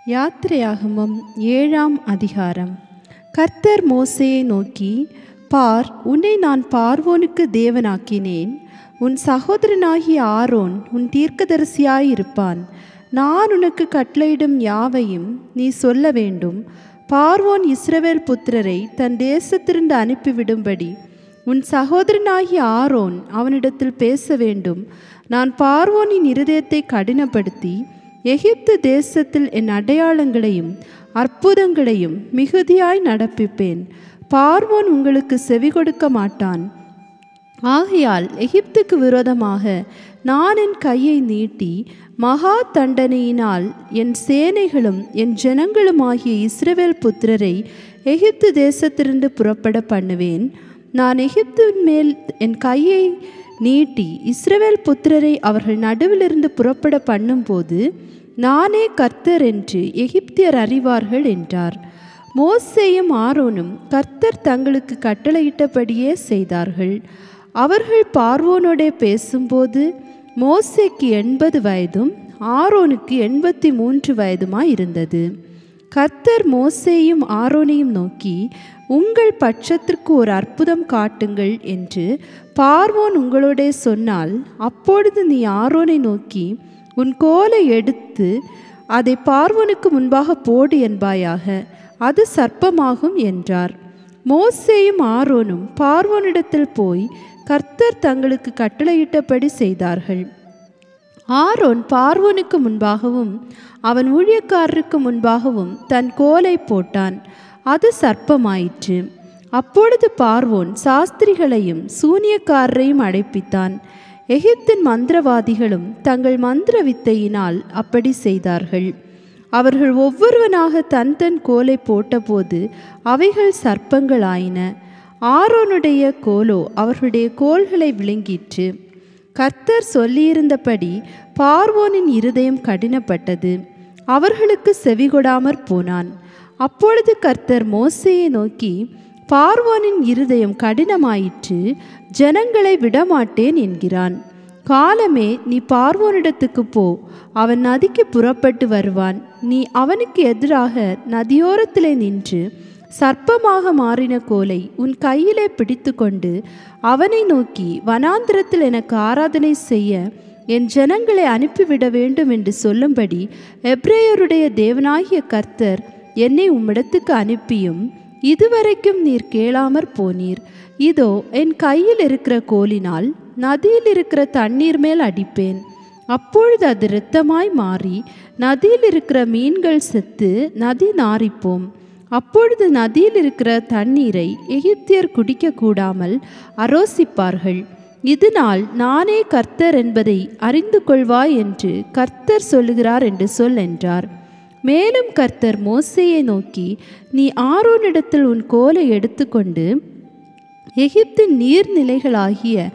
யாத்திரையாகமம் 7ஆம் அதிகாரம். கர்த்தர் மோசேயை நோக்கி, பார், உன்னை நான் பார்வோனுக்கு தேவனாக்கினேன். உன் சகோதரனாகிய ஆரோன் உன் தீர்க்கதரிசியாயிருப்பான். நான் உனக்கு கட்டளையிடும் யாவையும் நீ சொல்ல வேண்டும். பார்வோன் இஸ்ரவேல் புத்திரரை தன் தேசத்திலிருந்து அனுப்பிவிடும்படி உன் சகோதரனாகிய ஆரோன் அவனிடத்தில் பேச வேண்டும். நான் பார்வோனின் இருதயத்தை கடினப்படுத்தி எகிப்து தேசத்தில் என் அடையாளங்களையும் அற்புதங்களையும் மிகுதியாய் நடப்பிப்பேன். பார்வோன் உங்களுக்கு செவி கொடுக்க மாட்டான். ஆகையால் எகிப்துக்கு விரோதமாக நான் என் கையை நீட்டி மகா தண்டனையினால் என் சேனைகளும் என் ஜனங்களுமாகிய இஸ்ரவேல் புத்திரரை எகிப்து தேசத்திலிருந்து புறப்பட பண்ணுவேன். நான் எகிப்தின் மேல் என் கையை நீட்டி இஸ்ரவேல் புத்திரரை அவர்கள் நடுவிலிருந்து புறப்பட பண்ணும்போது நானே கர்த்தர் என்று எகிப்தியர் அறிவார்கள் என்றார். மோசேயும் ஆரோனும் கர்த்தர் தங்களுக்கு கட்டளையிட்டபடியே செய்தார்கள். அவர்கள் பார்வோனோடே பேசும்போது மோசேக்கு 80 வயதும் ஆரோனுக்கு 83 வயதுமாய் இருந்தது. கர்த்தர் மோசேயும் ஆரோனையும் நோக்கி, உங்கள் பட்சத்திற்கு ஒரு அற்புதம் காட்டுங்கள் என்று பார்வோன் உங்களோடே சொன்னால், அப்பொழுது நீ ஆரோனை நோக்கி, உன் கோலை எடுத்து அதை பார்வோனுக்கு முன்பாக போடு என்பாயாக, அது சர்ப்பமாகும் என்றார். மோசேயும் ஆரோனும் பார்வோனிடத்தில் போய் கர்த்தர் தங்களுக்கு கட்டளையிட்டபடி செய்தார்கள். ஆரோன் பார்வோனுக்கு முன்பாகவும் அவன் ஊழியக்காரருக்கு முன்பாகவும் தன் கோலை போட்டான், அது சர்ப்பமாயிற்று. அப்பொழுது பார்வோன் சாஸ்திரிகளையும் சூனியக்காரரையும் அழைப்பித்தான். எகிப்தின் மந்திரவாதிகளும் தங்கள் மந்திர வித்தையினால் அப்படி செய்தார்கள். அவர்கள் ஒவ்வொருவனாக தன் தன் கோலை போட்டபோது அவைகள் சர்ப்பங்கள் ஆயின. ஆரோனுடைய கோலோ அவர்களுடைய கோல்களை விழுங்கிற்று. கர்த்தர் சொல்லியிருந்தபடி பார்வோனின் இருதயம் கடினப்பட்டது, அவர்களுக்கு செவிகொடாமற் போனான். அப்பொழுது கர்த்தர் மோசேயை நோக்கி, பார்வோனின் இருதயம் கடினமாயிற்று, ஜனங்களை விடமாட்டேன் என்கிறான். காலமே, நீ பார்வோனிடத்துக்கு போ, அவன் நதிக்கு புறப்பட்டு வருவான். நீ அவனுக்கு எதிராக நதியோரத்திலே நின்று சர்ப்பமாக மாறின கோலை உன் கையிலே பிடித்து கொண்டு அவனை நோக்கி, வனாந்திரத்தில் எனக்கு ஆராதனை செய்ய என் ஜனங்களை அனுப்பிவிட வேண்டும் என்று சொல்லும்படி எபிரேயருடைய தேவனாகிய கர்த்தர் என்னை உம்மிடத்துக்கு அனுப்பியும் இதுவரைக்கும் நீர் கேளாமற் போனீர். இதோ, என் கையில் இருக்கிற கோலினால் நதியில் இருக்கிற தண்ணீர் மேல் அடிப்பேன். அப்பொழுது அது இரத்தமாய் மாறி நதியில் இருக்கிற மீன்கள் செத்து நதி நாறிப்போம். அப்பொழுது நதியில் இருக்கிற தண்ணீரை எகிப்தியர் குடிக்க கூடாமல் அரோசிப்பார்கள். இதனால் நானே கர்த்தர் என்பதை அறிந்து கொள்வாய் என்று கர்த்தர் சொல்லுகிறார் என்று சொல் என்றார். மேலும் கர்த்தர் மோசேயை நோக்கி, நீ ஆரோனிடத்தில் உன் கோலை எடுத்துக்கொண்டு எகிப்தின் நீர்நிலைகளாகிய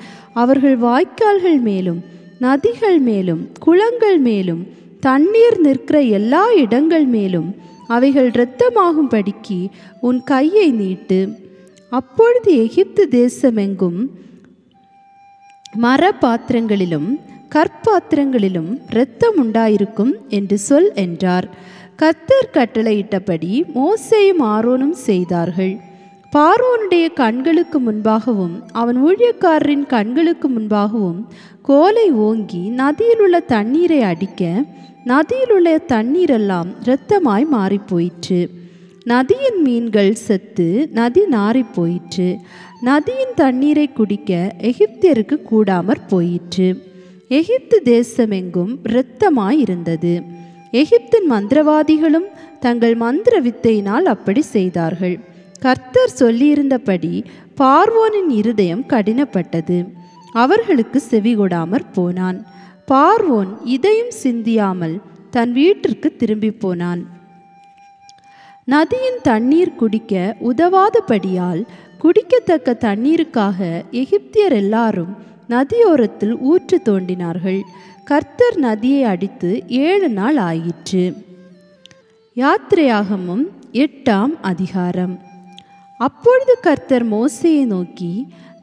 அவர்கள் வாய்க்கால்கள் மேலும் நதிகள் மேலும் குளங்கள் மேலும் தண்ணீர் நிற்கிற எல்லா இடங்கள் மேலும் அவைகள் இரத்தமாகும்படிக்கு உன் கையை நீட்டு. அப்பொழுது எகிப்து தேசமெங்கும் மர பாத்திரங்களிலும் கற்பாத்திரங்களிலும் இரத்தம் உண்டாயிருக்கும் என்று சொல் என்றார். கர்த்தர் கட்டளையிட்டபடி மோசேயும் ஆரோனும் செய்தார்கள். பார்வோனுடைய கண்களுக்கு முன்பாகவும் அவன் ஊழியக்காரரின் கண்களுக்கு முன்பாகவும் கோலை ஓங்கி நதியில் உள்ள தண்ணீரை அடிக்க நதியில் உள்ள தண்ணீரெல்லாம் இரத்தமாய் மாறிப்போயிற்று. நதியின் மீன்கள் செத்து நதி நாறிப்போயிற்று. நதியின் தண்ணீரை குடிக்க எகிப்தியருக்கு கூடாமற் போயிற்று. எகிப்து தேசமெங்கும் இரத்தமாய் இருந்தது. எகிப்தின் மந்திரவாதிகளும் தங்கள் மந்திர வித்தையினால் அப்படி செய்தார்கள். கர்த்தர் சொல்லியிருந்தபடி பார்வோனின் இருதயம் கடினப்பட்டது, அவர்களுக்கு செவிகொடாமற் போனான். பார்வோன் இதையும் சிந்தியாமல் தன் வீட்டிற்கு திரும்பி போனான். நதியின் தண்ணீர் குடிக்க உதவாதபடியால் குடிக்கத்தக்க தண்ணீருக்காக எகிப்தியர் எல்லாரும் நதியோரத்தில் ஊற்று தோண்டினார்கள். கர்த்தர் நதியை அடித்து 7 நாள் ஆயிற்று. யாத்திரையாகமம் 8ஆம் அதிகாரம். அப்பொழுது கர்த்தர் மோசேயை நோக்கி,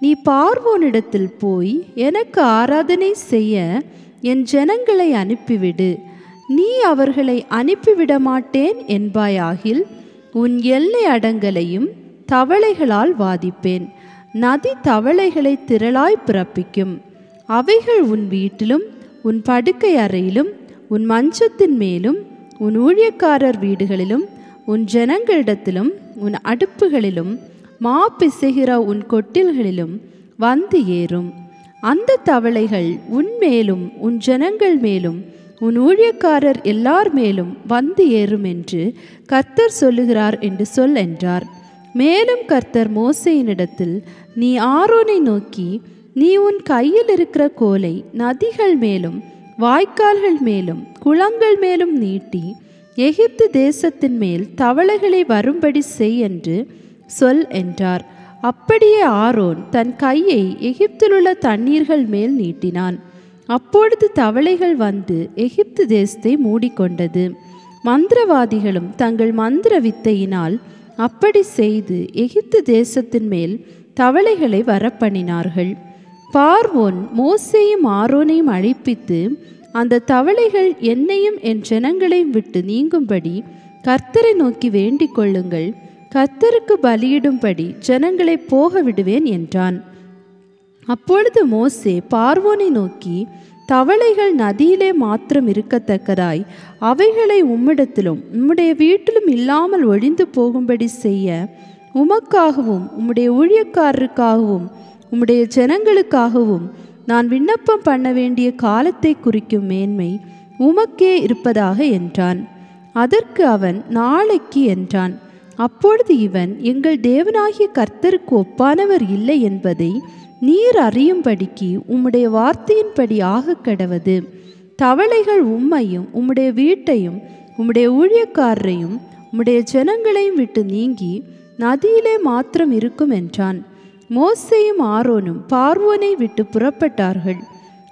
நீ பார்வோனிடத்தில் போய் எனக்கு ஆராதனை செய்ய என் ஜனங்களை அனுப்பிவிடு. நீ அவர்களை அனுப்பிவிட மாட்டேன் என்பாயாகில் உன் எல்லை அடங்கலையும் தவளைகளால் வாதிப்பேன். நதி தவளைகளை திரளாய் பிறப்பிக்கும். அவைகள் உன் வீட்டிலும் உன் படுக்கை அறையிலும் உன் மஞ்சத்தின் மேலும் உன் ஊழியக்காரர் வீடுகளிலும் உன் ஜனங்களிடத்திலும் உன் அடுப்புகளிலும் மா பிசைகிற உன் கொட்டில்களிலும் வந்து ஏறும். அந்த தவளைகள் உன் மேலும் உன் ஜனங்கள் மேலும் உன் ஊழியக்காரர் எல்லார் மேலும் வந்து ஏறும் என்று கர்த்தர் சொல்லுகிறார் என்று சொல் என்றார். மேலும் கர்த்தர் மோசேயினிடத்தில், நீ ஆரோனை நோக்கி, நீ உன் கையில் இருக்கிற கோலை நதிகள் மேலும் வாய்க்கால்கள் மேலும் குளங்கள் மேலும் நீட்டி எகிப்து தேசத்தின் மேல் தவளைகளை வரும்படி செய் என்று சொல் என்றார். அப்படியே ஆரோன் தன் கையை எகிப்திலுள்ள தண்ணீர்கள் மேல் நீட்டினான். அப்பொழுது தவளைகள் வந்து எகிப்து தேசத்தை மூடிக்கொண்டது. மந்திரவாதிகளும் தங்கள் மந்திர வித்தையினால் அப்படி செய்து எகிப்து தேசத்தின் மேல் தவளைகளை வரப்பண்ணினார்கள். பார்வோன் மோசேயும் ஆரோனையும் அழைப்பித்து, அந்த தவளைகள் என்னையும் என் ஜனங்களையும் விட்டு நீங்கும்படி கர்த்தரை நோக்கி வேண்டிக் கொள்ளுங்கள், கர்த்தருக்கு பலியிடும்படி ஜனங்களை போக விடுவேன் என்றான். அப்பொழுது மோசே பார்வோனை நோக்கி, தவளைகள் நதியிலே மாத்திரம் இருக்கத்தக்கதாய் அவைகளை உம்மிடத்திலும் உம்முடைய வீட்டிலும் இல்லாமல் ஒழிந்து போகும்படி செய்ய உமக்காகவும் உம்முடைய ஊழியக்காரருக்காகவும் உம்முடைய ஜனங்களுக்காகவும் நான் விண்ணப்பம் பண்ண வேண்டிய காலத்தை குறிக்கும் மேன்மை உமக்கே இருப்பதாக என்றான். அதற்கு அவன், நாளைக்கு என்றான். அப்பொழுது இவன், எங்கள் தேவனாகிய கர்த்தருக்கு ஒப்பானவர் இல்லை என்பதை நீர் அறியும்படிக்கு உம்முடைய வார்த்தையின்படி ஆக கடவது. தவளைகள் உம்மையும் உம்முடைய வீட்டையும் உம்முடைய ஊழியக்காரரையும் உம்முடைய ஜனங்களையும் விட்டு நீங்கி நதியிலே மாத்திரம் இருக்கும் என்றான். மோசேயும் ஆரோனும் பார்வோனை விட்டு புறப்பட்டார்கள்.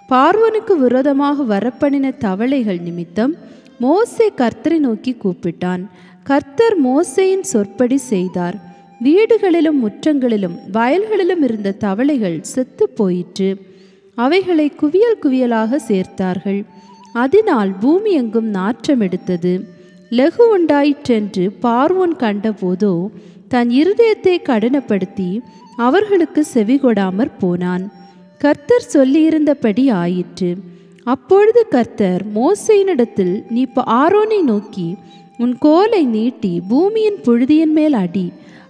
பார்வோனுக்கு விரோதமாக வரப்பண்ணின தவளைகள் நிமித்தம் மோசே கர்த்தரை நோக்கி கூப்பிட்டான். கர்த்தர் மோசேயின் சொற்படி செய்தார். வீடுகளிலும் முற்றங்களிலும் வயல்களிலும் இருந்த தவளைகள் செத்து போயிற்று. அவைகளை குவியல் குவியலாக சேர்த்தார்கள். அதனால் பூமி எங்கும் நாற்றம் எடுத்தது. லெகு உண்டாயிற்றென்று பார்வோன் கண்டபோதோ தன் இருதயத்தை கடினப்படுத்தி அவர்களுக்கு செவிகொடாமற் போனான். கர்த்தர் சொல்லியிருந்தபடி ஆயிற்று. அப்பொழுது கர்த்தர் மோசேயினிடத்தில், நீ ஆரோனை நோக்கி உன் கோலை நீட்டி பூமியின் புழுதியின் மேல் அடி,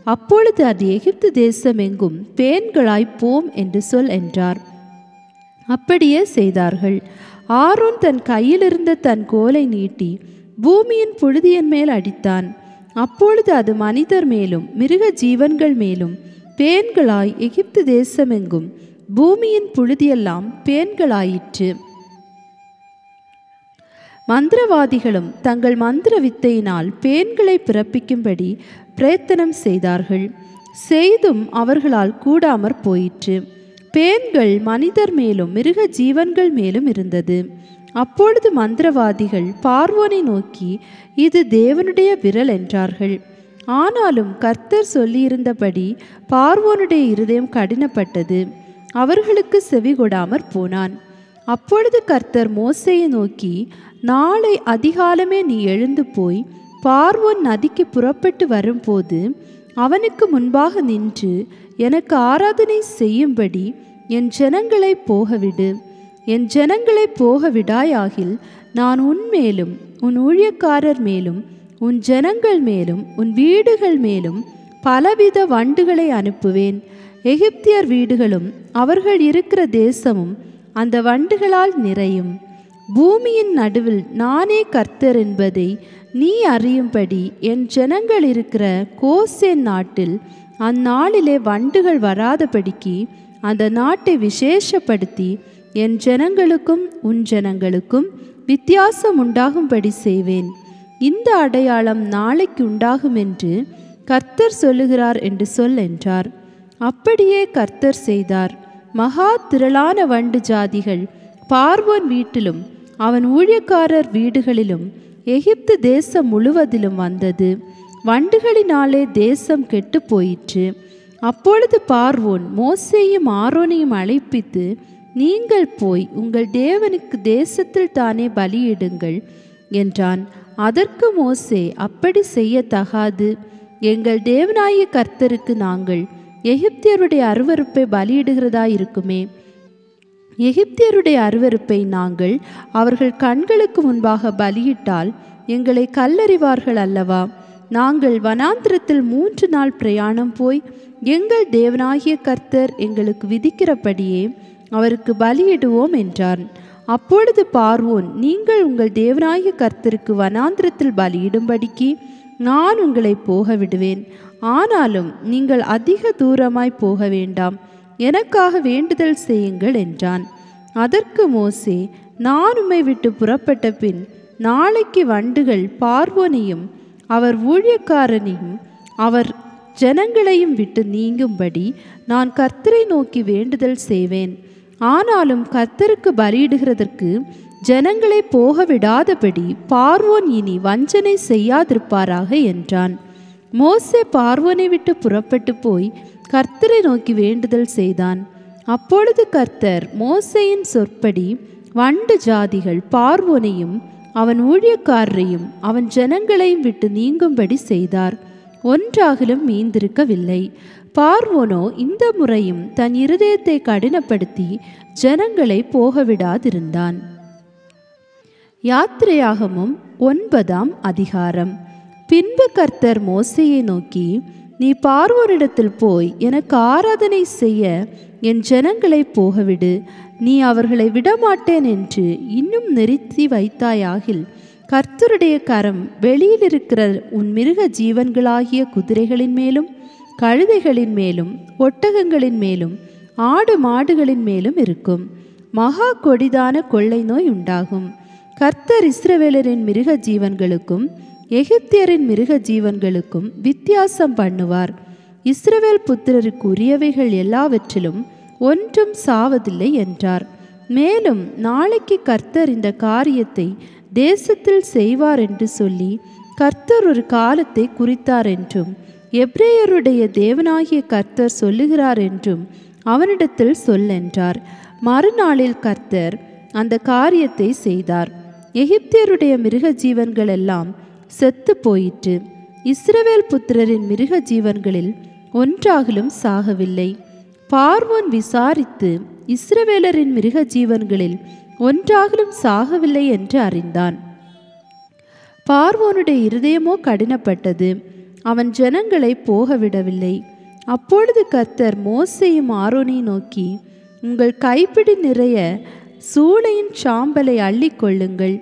அப்பொழுது அது எகிப்து தேசம் எங்கும் பேன்களாய் போம் என்று சொல் என்றார். அப்படியே செய்தார்கள். ஆரோன் தன் கையிலிருந்த தன் கோலை நீட்டி பூமியின் புழுதியின் மேல் அடித்தான். அப்பொழுது அது மனிதர் மேலும் மிருக ஜீவன்கள் மேலும் பேன்களாய் எகிப்து தேசமெங்கும் பூமியின் புழுதியெல்லாம் பேன்களாயிற்று. மந்திரவாதிகளும் தங்கள் மந்திர வித்தையினால் பேன்களை பிறப்பிக்கும்படி பிரயத்தனம் செய்தார்கள். செய்தும் அவர்களால் கூடாமற் போயிற்று. பேன்கள் மனிதர் மேலும் மிருக ஜீவன்கள் மேலும் இருந்தது. அப்பொழுது மந்திரவாதிகள் பார்வோனை நோக்கி, இது தேவனுடைய விரல் என்றார்கள். ஆனாலும் கர்த்தர் சொல்லியிருந்தபடி பார்வோனுடைய இருதயம் கடினப்பட்டது. அவர்களுக்கு செவிகொடாமற் போனான். அப்பொழுது கர்த்தர் மோசேயை நோக்கி, நாளை அதிகாலமே நீ எழுந்து போய் பார்வோன் நதிக்கு புறப்பட்டு வரும்போது அவனுக்கு முன்பாக நின்று எனக்கு ஆராதனை செய்யும்படி என் ஜனங்களை போகவிடு. என் ஜனங்களை போக விடாயாகில் நான் உன் மேலும் உன் ஊழியக்காரர் மேலும் உன் ஜனங்கள் மேலும் உன் வீடுகள் மேலும் பலவித வண்டுகளை அனுப்புவேன். எகிப்தியர் வீடுகளும் அவர்கள் இருக்கிற தேசமும் அந்த வண்டுகளால் நிறையும். பூமியின் நடுவில் நானே கர்த்தர் என்பதை நீ அறியும்படி என் ஜனங்கள் இருக்கிற கோசேன் நாட்டில் அந்நாளிலே வண்டுகள் வராதபடிக்கு அந்த நாட்டை விசேஷப்படுத்தி என் ஜனங்களுக்கும் உன் ஜனங்களுக்கும் வித்தியாசம் உண்டாகும்படி செய்வேன். இந்த அடையாளம் நாளைக்கு உண்டாகும் என்று கர்த்தர் சொல்லுகிறார் என்று சொல் என்றார். அப்படியே கர்த்தர் செய்தார். மகா திரளான வண்டு ஜாதிகள் பார்வோன் வீட்டிலும் அவன் ஊழியக்காரர் வீடுகளிலும் எகிப்து தேசம் முழுவதிலும் வந்தது. வண்டுகளினாலே தேசம் கெட்டு போயிற்று. அப்பொழுது பார்வோன் மோசேயும் ஆரோனையும் அழைப்பித்து, நீங்கள் போய் உங்கள் தேவனுக்கு தேசத்தில் தானே பலியிடுங்கள். என்றான். அதற்கு மோசே, அப்படி செய்யத்தகாது. எங்கள் தேவனாகிய கர்த்தருக்கு நாங்கள் எகிப்தியருடைய அருவருப்பை பலியிடுகிறதாயிருக்குமே. எகிப்தியருடைய அருவருப்பை நாங்கள் அவர்கள் கண்களுக்கு முன்பாக பலியிட்டால் எங்களை கல்லறிவார்கள் அல்லவா? நாங்கள் வனாந்திரத்தில் 3 நாள் பிரயாணம் போய் எங்கள் தேவனாகிய கர்த்தர் எங்களுக்கு விதிக்கிறபடியே அவருக்கு பலியிடுவோம் என்றான். அப்பொழுது பார்வோன், நீங்கள் உங்கள் தேவனாகிய கர்த்தருக்கு வனாந்திரத்தில் பலியிடும்படிக்கு நான் உங்களை போக விடுவேன். ஆனாலும் நீங்கள் அதிக தூரமாய் போக வேண்டாம், எனக்காக வேண்டுதல் செய்யுங்கள் என்றான். அதற்கு மோசே, நான் உம்மை விட்டு புறப்பட்ட பின் நாளைக்கு வண்டுகள் பார்வோனையும் அவர் ஊழியக்காரனையும் அவர் ஜனங்களையும் விட்டு நீங்கும்படி நான் கர்த்தரை நோக்கி வேண்டுதல் செய்வேன். ஆனாலும் கர்த்தருக்கு பலியிடுகிறதற்கு ஜனங்களை போக விடாதபடி பார்வோன் இனி வஞ்சனை செய்யாதிருப்பாராக என்றான். மோசே பார்வோனை விட்டு புறப்பட்டு போய் கர்த்தரை நோக்கி வேண்டுதல் செய்தான். அப்பொழுது கர்த்தர் மோசேயின் சொற்படி வண்டு ஜாதிகள் பார்வோனையும் அவன் ஊழியக்காரரையும் அவன் ஜனங்களையும் விட்டு நீங்கும்படி செய்தார். ஒன்றாகிலும் மீந்திருக்கவில்லை. பார்வோனோ இந்த முறையும் தன் இருதயத்தை கடினப்படுத்தி ஜனங்களை போகவிடாதிருந்தான். யாத்திரையாகமம் 9ஆம் அதிகாரம். பின்பு கர்த்தர் மோசேயை நோக்கி, நீ பார்வோனிடத்தில் போய் எனக்கு ஆராதனை செய்ய என் ஜனங்களை போகவிடு. நீ அவர்களை விடமாட்டேன் என்று இன்னும் நிறுத்தி வைத்தாயாகில் கர்த்தருடைய கரம் வெளியில் இருக்கிற உன் மிருக ஜீவன்களாகிய குதிரைகளின் மேலும் கழுதைகளின் மேலும் ஒட்டகங்களின் மேலும் ஆடு மாடுகளின் மேலும் இருக்கும். மகா கொடிதான கொள்ளை நோய் உண்டாகும். கர்த்தர் இஸ்ரவேலரின் மிருக ஜீவன்களுக்கும் எகிப்தியரின் மிருக ஜீவன்களுக்கும் வித்தியாசம் பண்ணுவார். இஸ்ரவேல் புத்திரருக்கு உரியவைகள் எல்லாவற்றிலும் ஒன்றும் சாவதில்லை என்றார். மேலும் நாளைக்கு கர்த்தர் இந்த காரியத்தை தேசத்தில் செய்வார் என்று சொல்லி கர்த்தர் ஒரு காலத்தை குறித்தார் என்றும் எபிரேயருடைய தேவனாகிய கர்த்தர் சொல்லுகிறார் என்றும் அவனிடத்தில் சொல்லென்றார். மறுநாளில் கர்த்தர் அந்த காரியத்தை செய்தார். எகிப்தியருடைய மிருக ஜீவன்கள் எல்லாம் செத்து போயிற்று. இஸ்ரவேல் புத்திரரின் மிருக ஜீவன்களில் ஒன்றாகிலும் சாகவில்லை. பார்வோன் விசாரித்து இஸ்ரவேலரின் மிருக ஜீவன்களில் ஒன்றாகிலும் சாகவில்லை என்று அறிந்தான். பார்வோனுடைய இருதயமோ கடினப்பட்டது, அவன் ஜனங்களை போகவிடவில்லை. அப்பொழுது கர்த்தர் மோசேயும் ஆரோனையும் நோக்கி, உங்கள் கைப்பிடி நிறைய சூளையின் சாம்பலை அள்ளிக்கொள்ளுங்கள்.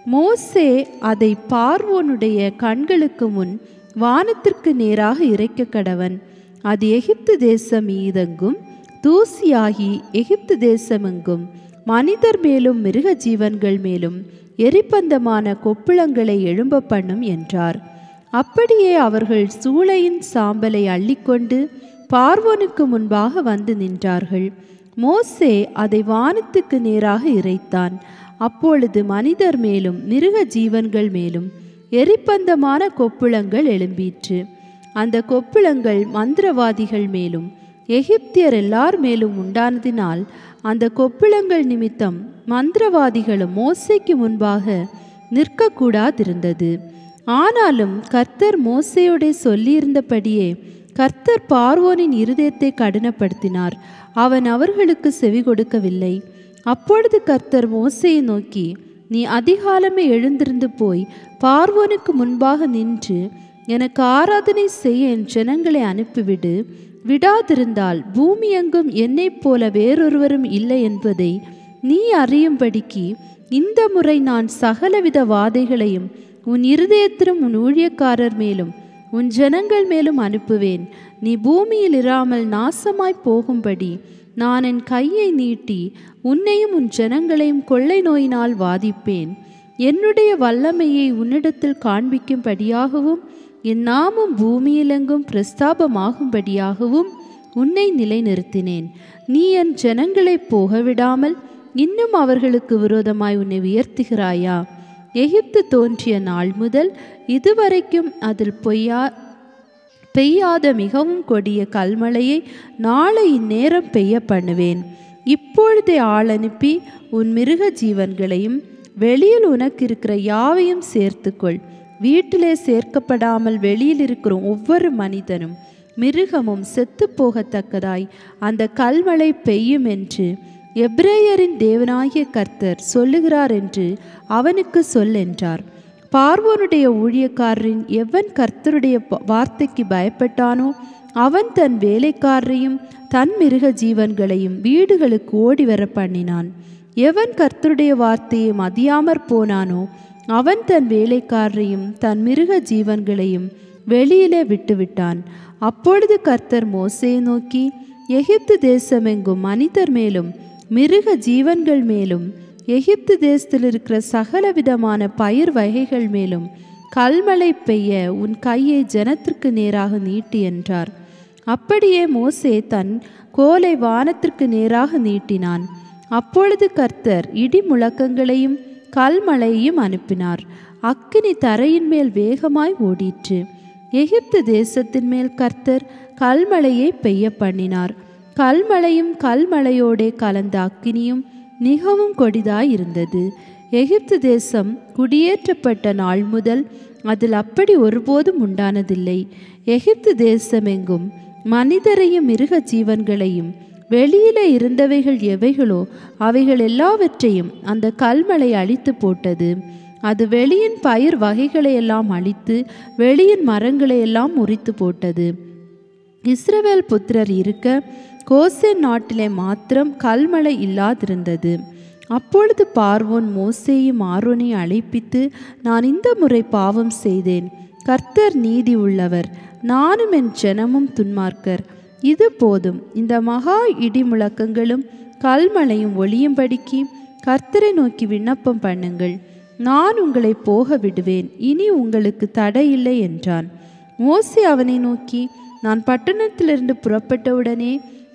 மோசே அதை பார்வோனுடைய கண்களுக்கு முன் வானத்திற்கு நேராக இறைக்க கடவன். அது எகிப்து தேசம் மீதெங்கும் தூசியாகி எகிப்து தேசமெங்கும் மனிதர் மேலும் மிருக ஜீவன்கள் மேலும் எரிபந்தமான கொப்புளங்களை எழும்ப பண்ணும் என்றார். அப்படியே அவர்கள் சூளையின் சாம்பலை அள்ளிக்கொண்டு பார்வோனுக்கு முன்பாக வந்து நின்றார்கள். மோசே அதை வானத்துக்கு நேராக இறைத்தான். அப்பொழுது மனிதர் மேலும் மிருக ஜீவன்கள் மேலும் எரிபந்தமான கொப்புளங்கள் எழும்பிற்று. அந்த கொப்புளங்கள் மந்திரவாதிகள் மேலும் எகிப்தியர் எல்லார் மேலும் உண்டானதினால் அந்த கொப்புளங்கள் நிமித்தம் மந்திரவாதிகளும் மோசேக்கு முன்பாக நிற்கக்கூடாதிருந்தது. ஆனாலும் கர்த்தர் மோசேயோடே சொல்லியிருந்தபடியே கர்த்தர் பார்வோனின் இருதயத்தை கடினப்படுத்தினார். அவன் அவர்களுக்கு செவி கொடுக்கவில்லை. அப்பொழுது கர்த்தர் மோசேயை நோக்கி, நீ அதிகாலமே எழுந்திருந்து போய் பார்வோனுக்கு முன்பாக நின்று எனக்கு ஆராதனை செய்ய என் ஜனங்களை அனுப்பிவிடு. விடாதிருந்தால் பூமி எங்கும் என்னைப் போல வேறொருவரும் இல்லை என்பதை நீ அறியும்படிக்கு இந்த முறை நான் சகலவித வாதைகளையும் உன் இருதயத்திலும் உன் ஊழியக்காரர் மேலும் உன் ஜனங்கள் மேலும் அனுப்புவேன். நீ பூமியில் இராமல் நாசமாய் போகும்படி நான் என் கையை நீட்டி உன்னையும் உன் ஜனங்களையும் கொள்ளை நோயினால் வாதிப்பேன். என்னுடைய வல்லமையை உன்னிடத்தில் காண்பிக்கும்படியாகவும் என் நாமம் பூமியிலெங்கும் பிரஸ்தாபமாகும்படியாகவும் உன்னை நிலைநிறுத்தினேன். நீ என் ஜனங்களை போகவிடாமல் இன்னும் அவர்களுக்கு விரோதமாய் உன்னை உயர்த்துகிறாயா? எகிப்து தோன்றிய நாள் முதல் இதுவரைக்கும் அதில் பெய்யாத மிகவும் கொடிய கல்மழையை நாளை இந்நேரம் பெய்ய பண்ணுவேன். இப்பொழுதே ஆள் அனுப்பி உன் மிருக ஜீவன்களையும் வெளியில் உனக்கு இருக்கிற யாவையும் சேர்த்துக்கொள். வீட்டிலே சேர்க்கப்படாமல் வெளியில் இருக்கிற ஒவ்வொரு மனிதனும் மிருகமும் செத்து போகத்தக்கதாய் அந்த கல்மழை பெய்யும் என்று எபிரேயரின் தேவனாகிய கர்த்தர் சொல்லுகிறார் என்று அவனுக்கு சொல் என்றார். பார்வோனுடைய ஊழியக்காரரின் எவன் கர்த்தருடைய வார்த்தைக்கு பயப்பட்டானோ அவன் தன் வேலைக்காரரையும் தன் மிருக ஜீவன்களையும் வீடுகளுக்கு ஓடி வர பண்ணினான். எவன் கர்த்தருடைய வார்த்தையை மதியாமற் போனானோ அவன் தன் வேலைக்காரரையும் தன் மிருக ஜீவன்களையும் வெளியிலே விட்டுவிட்டான். அப்பொழுது கர்த்தர் மோசேயை நோக்கி, எகிப்து தேசமெங்கும் மனிதர் மேலும் மிருக ஜீவன்கள் மேலும் எகிப்து தேசத்தில் இருக்கிற சகலவிதமான பயிர் வகைகள் மேலும் கல்மழை பெய்ய உன் கையை ஜனத்திற்கு நேராக நீட்டி என்றார். அப்படியே மோசே தன் கோலை வானத்திற்கு நேராக நீட்டினான். அப்பொழுது கர்த்தர் இடி முழக்கங்களையும் கல்மழையையும் அனுப்பினார். அக்கினி தரையின் மேல் வேகமாய் ஓடிற்று. எகிப்து தேசத்தின் மேல் கர்த்தர் கல்மழையை பெய்ய பண்ணினார். கல்மழையும் கல்மழையோடே கலந்த அக்கினியும் மிகவும் கொடிதாய் இருந்தது. எகிப்து தேசம் குடியேற்றப்பட்ட நாள் முதல் அதில் அப்படி ஒருபோதும் உண்டானதில்லை. எகிப்து தேசமெங்கும் மனிதரையும் மிருக ஜீவன்களையும் வெளியிலே இருந்தவைகள் எவைகளோ அவைகள் எல்லாவற்றையும் அந்த கல்மழை அழித்து போட்டது. அது வெளியின் பயிர் வகைகளையெல்லாம் அழித்து வெளியின் மரங்களையெல்லாம் முறித்து போட்டது. இஸ்ரவேல் புத்திரர் இருக்க கோசேன் நாட்டிலே மாத்திரம் கல்மழை இல்லாதிருந்தது. அப்பொழுது பார்வோன் மோசேயும் ஆரோனையும் அழைப்பித்து, நான் இந்த முறை பாவம் செய்தேன். கர்த்தர் நீதி உள்ளவர், நானும் என் ஜனமும் துன்மார்க்கர். இது போதும். இந்த மகா இடி முழக்கங்களும் கல்மழையும் ஒளியும்படிக்கு கர்த்தரை நோக்கி விண்ணப்பம் பண்ணுங்கள். நான் உங்களை போக விடுவேன், இனி உங்களுக்கு தடை இல்லை என்றான். மோசே அவனை நோக்கி, நான் பட்டணத்திலிருந்து புறப்பட்டவுடனே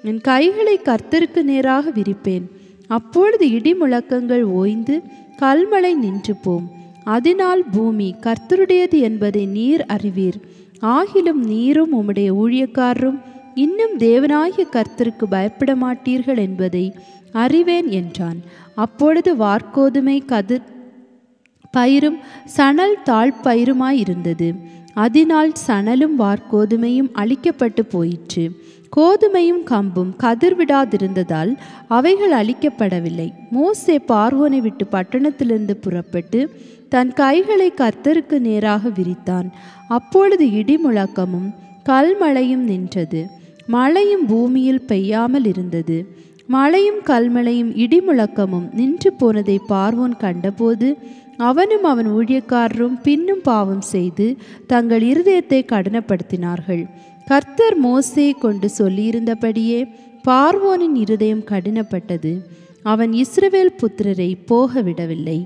என் கைகளை கர்த்தருக்கு நேராக விரிப்பேன். அப்பொழுது இடி முழக்கங்கள் ஓய்ந்து கல்மழை நின்று போம். அதனால் பூமி கர்த்தருடையது என்பதை நீர் அறிவீர். ஆகிலும் நீரும் உம்முடைய ஊழியக்காரரும் இன்னும் தேவனாகிய கர்த்தருக்கு பயப்பட மாட்டீர்கள் என்பதை அறிவேன் என்றான். அப்பொழுது வார்கோதுமை கதிர் பயிரும் சணல் தாழ்பயிருமாயிருந்தது. அதனால் சணலும் வார்கோதுமையும் அழிக்கப்பட்டு போயிற்று. கோதுமையும் கம்பும் கதிர் விடாதிருந்ததால் அவைகள் அழிக்கப்படவில்லை. மோசே பார்வோனை விட்டு பட்டணத்திலிருந்து புறப்பட்டு தன் கைகளை கர்த்தருக்கு நேராக விரித்தான். அப்பொழுது இடி முழக்கமும் கல்மழையும் நின்றது. மழையும் பூமியில் பெய்யாமல் இருந்தது. மழையும் கல்மழையும் இடி முழக்கமும் நின்று போனதை பார்வோன் கண்டபோது அவனும் அவன் ஊழியக்காரரும் பின்னும் பாவம் செய்து தங்கள் இருதயத்தை கடினப்படுத்தினார்கள். கர்த்தர் மோசேயை கொண்டு சொல்லியிருந்தபடியே பார்வோனின் இருதயம் கடினப்பட்டது. அவன் இஸ்ரவேல் புத்திரரை போக விடவில்லை.